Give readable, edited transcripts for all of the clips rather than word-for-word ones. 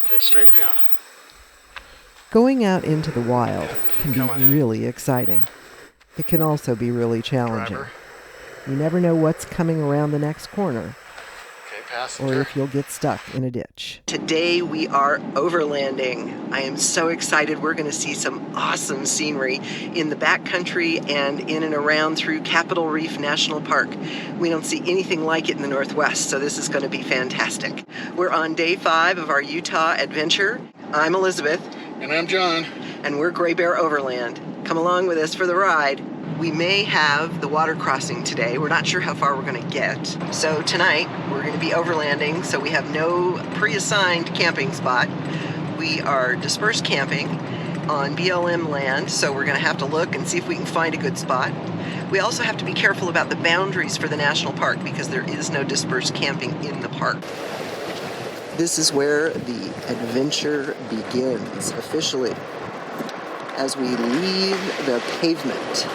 Okay, straight down. Going out into the wild can be really exciting. It can also be really challenging. Driver. You never know what's coming around the next corner, Okay, passenger. or if you'll get stuck in a ditch. Today we are overlanding. I am so excited. We're going to see some awesome scenery in the backcountry and in and around through Capitol Reef National Park. We don't see anything like it in the Northwest, so this is going to be fantastic. We're on day 5 of our Utah adventure. I'm Elizabeth. And I'm John. And we're Gray Bear Overland. Come along with us for the ride. We may have the water crossing today. We're not sure how far we're going to get. So tonight, we're going to be overlanding, so we have no pre-assigned camping spot. We are dispersed camping on BLM land, so we're going to have to look and see if we can find a good spot. We also have to be careful about the boundaries for the national park because there is no dispersed camping in the park. This is where the adventure begins, officially, as we leave the pavement.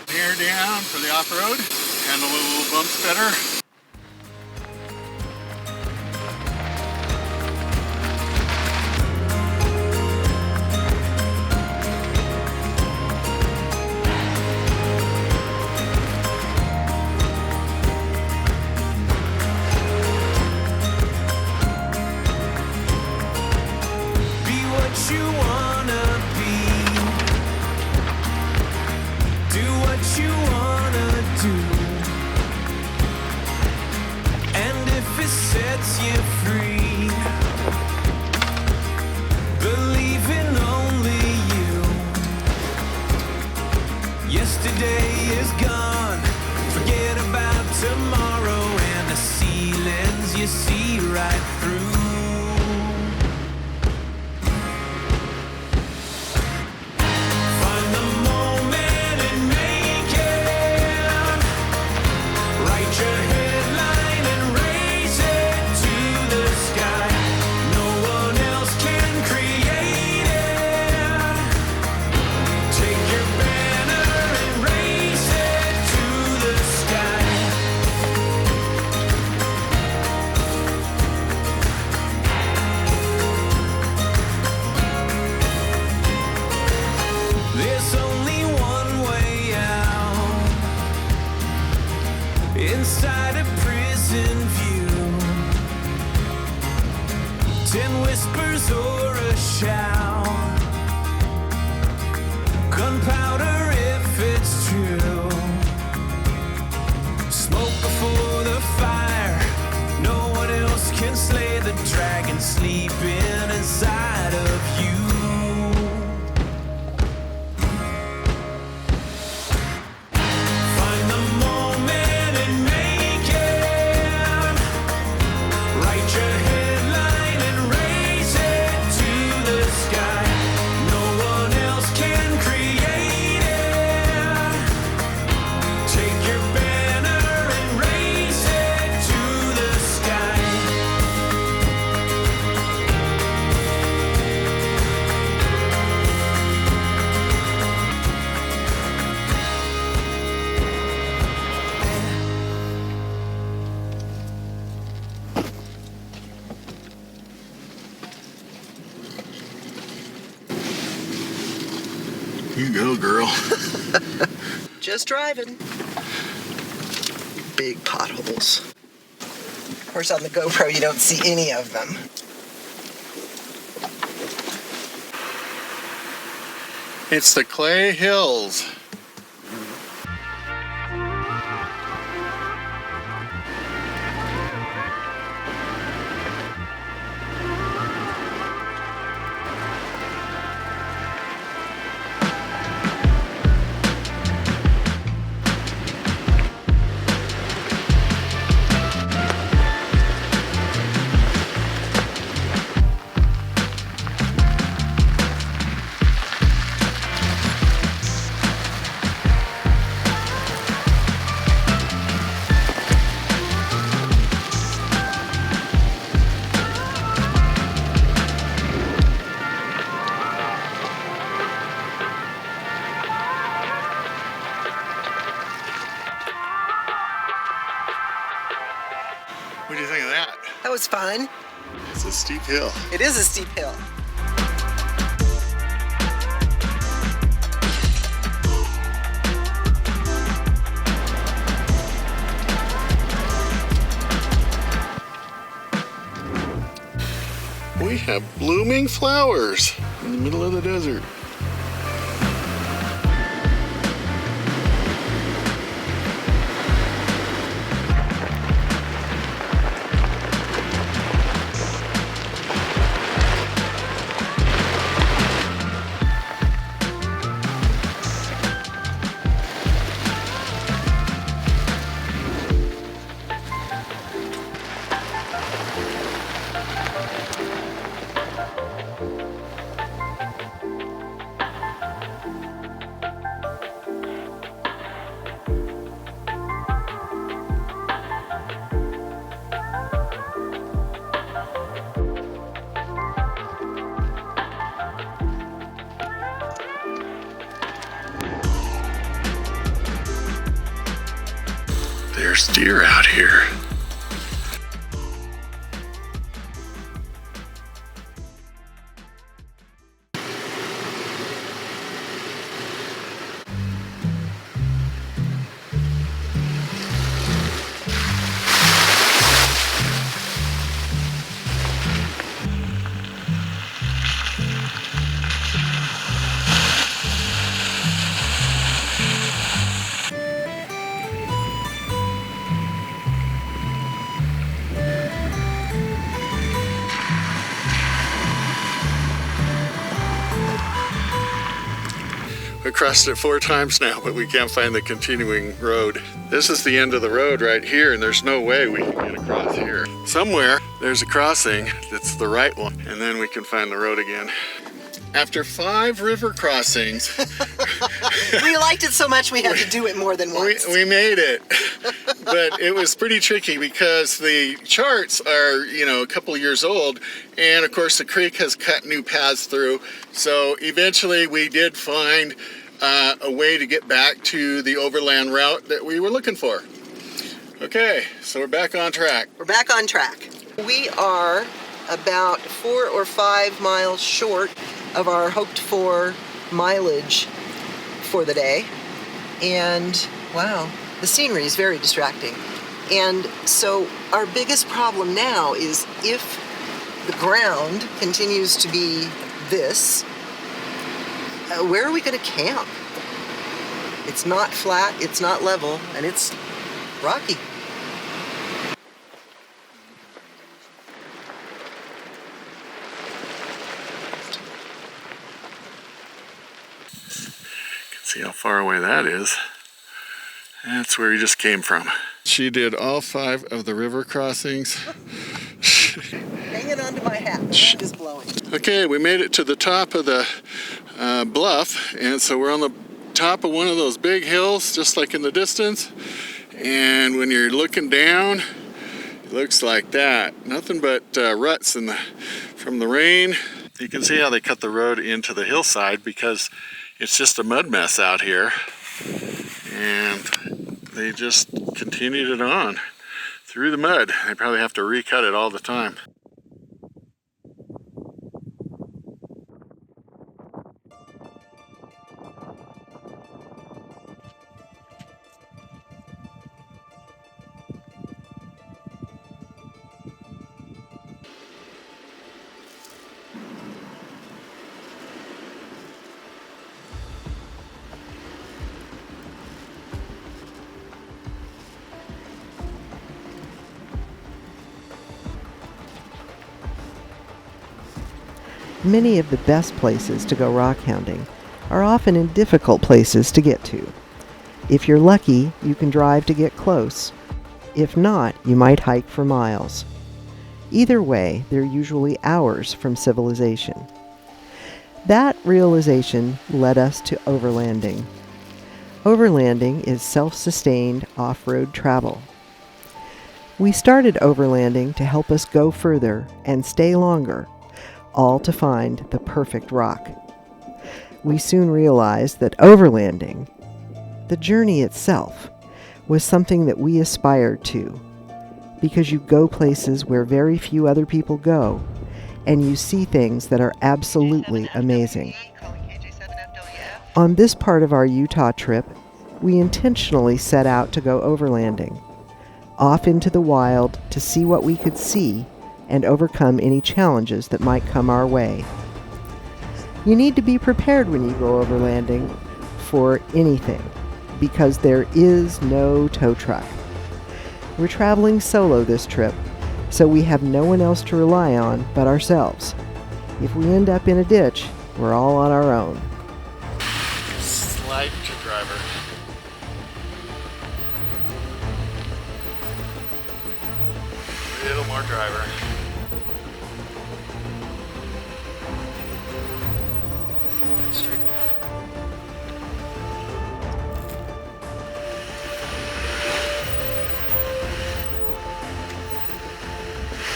Bear down for the off-road. Handle the little bumps better. Yesterday is gone, forget about tomorrow, and the ceilings you see right through. Find the moment and make it. Write your headline and raise it to the sky. No one else can create it. Take your banner and raise it to the sky. There's only one way out, inside a prison view. 10 whispers or a shout, gunpowder if it's true. Smoke before the fire, no one else can slay the dragon sleeping inside of you. Find the moment and make it. Write your headline and raise it to the sky. No one else can create it. Take your banner and raise it to the sky. You go, girl. Just driving. Big potholes. Of course, on the GoPro, you don't see any of them. It's the Clay Hills. What do you think of that? That was fun. It's a steep hill. It is a steep hill. We have blooming flowers in the middle of the desert. There's deer out here. We crossed it 4 times now, but we can't find the continuing road. This is the end of the road right here, and there's no way we can get across here. Somewhere there's a crossing that's the right one, and then we can find the road again. After 5 river crossings, We liked it so much we had to do it more than once. we made it. But it was pretty tricky because the charts are, a couple of years old, and of course the creek has cut new paths through. So eventually we did find a way to get back to the overland route that we were looking for. Okay, so we're back on track. We're back on track. We are about 4 or 5 miles short of our hoped for mileage for the day. And wow, the scenery is very distracting. And so our biggest problem now is if the ground continues to be this, where are we going to camp? It's not flat, it's not level, and it's rocky. See how far away that is. That's where he just came from. She did all 5 of the river crossings. Hanging onto my hat, the wind is blowing. Okay, we made it to the top of the bluff, and so we're on the top of one of those big hills, just like in the distance. And when you're looking down, it looks like that. Nothing but ruts from the rain. You can see how they cut the road into the hillside because it's just a mud mess out here. And they just continued it on through the mud. They probably have to recut it all the time. Many of the best places to go rock hounding are often in difficult places to get to. If you're lucky, you can drive to get close. If not, you might hike for miles. Either way, they're usually hours from civilization. That realization led us to overlanding. Overlanding is self-sustained off-road travel. We started overlanding to help us go further and stay longer, all to find the perfect rock. We soon realized that overlanding, the journey itself, was something that we aspired to because you go places where very few other people go, and you see things that are absolutely amazing. On this part of our Utah trip, we intentionally set out to go overlanding, off into the wild to see what we could see and overcome any challenges that might come our way. You need to be prepared when you go overlanding for anything, because there is no tow truck. We're traveling solo this trip, so we have no one else to rely on but ourselves. If we end up in a ditch, we're all on our own. Slide to driver. A little more driver. Straight.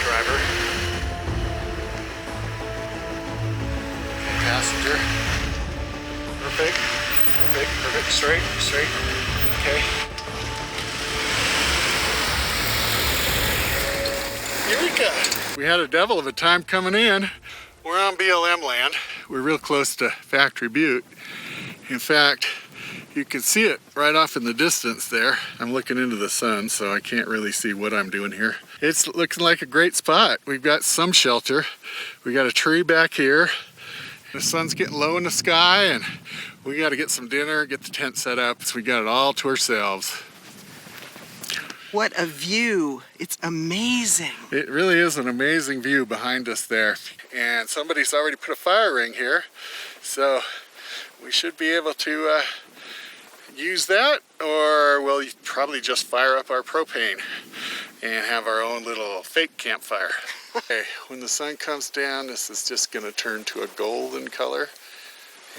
Driver. Passenger. Perfect. Perfect. Perfect. Straight. Straight. Okay. Eureka! We had a devil of a time coming in. We're on BLM land. We're real close to Factory Butte. In fact, you can see it right off in the distance there. I'm looking into the sun, so I can't really see what I'm doing here. It's looking like a great spot. We've got some shelter. We got a tree back here. The sun's getting low in the sky, and we got to get some dinner, get the tent set up, so we got it all to ourselves. What a view. It's amazing. It really is an amazing view behind us there. And somebody's already put a fire ring here, so we should be able to use that, or we'll probably just fire up our propane and have our own little fake campfire. Okay, when the sun comes down, this is just going to turn to a golden color.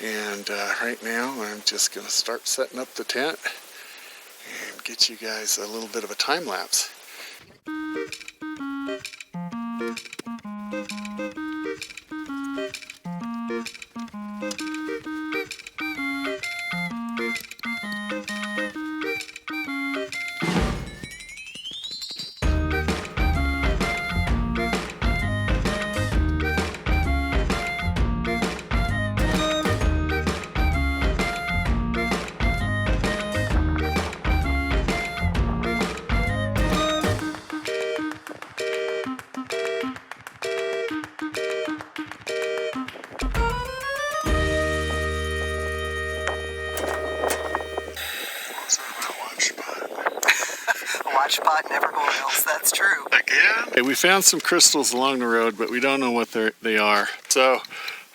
And right now, I'm just going to start setting up the tent and get you guys a little bit of a time lapse. Watch spot, never going else. That's true. Again? Okay, we found some crystals along the road, but we don't know what they are. So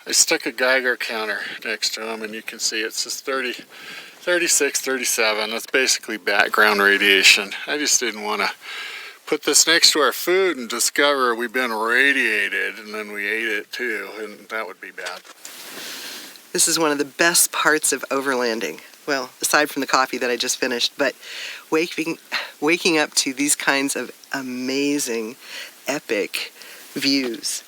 I stuck a Geiger counter next to them, and you can see it's just 30, 36, 37. That's basically background radiation. I just didn't want to put this next to our food and discover we've been radiated, and then we ate it too, and that would be bad. This is one of the best parts of overlanding. Well, aside from the coffee that I just finished, but waking up to these kinds of amazing, epic views.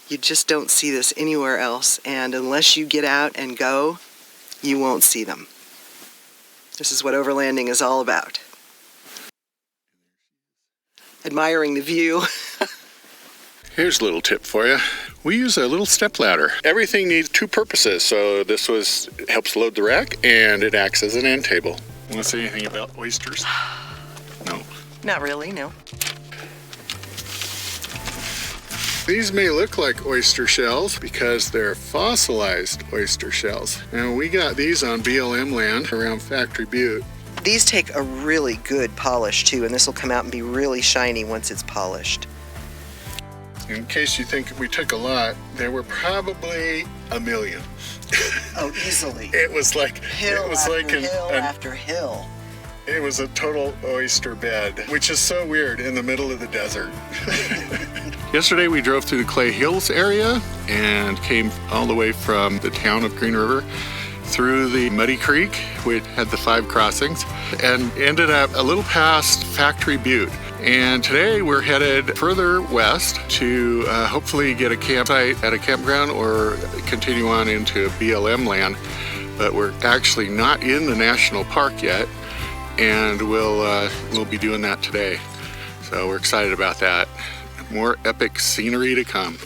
You just don't see this anywhere else, and unless you get out and go, you won't see them. This is what overlanding is all about. Admiring the view. Here's a little tip for you. We use a little step ladder. Everything needs two purposes. So this helps load the rack, and it acts as an end table. Want to say anything about oysters? No. Not really, no. These may look like oyster shells because they're fossilized oyster shells. And we got these on BLM land around Factory Butte. These take a really good polish too, and this will come out and be really shiny once it's polished. In case you think we took a lot, there were probably 1 million. Oh, easily. It was like Hill it was after like hill after hill. It was a total oyster bed, which is so weird in the middle of the desert. Yesterday we drove through the Clay Hills area and came all the way from the town of Green River through the Muddy Creek, which had the 5 crossings, and ended up a little past Factory Butte. And today we're headed further west to hopefully get a campsite at a campground or continue on into BLM land. But we're actually not in the national park yet, and we'll be doing that today. So we're excited about that. More epic scenery to come.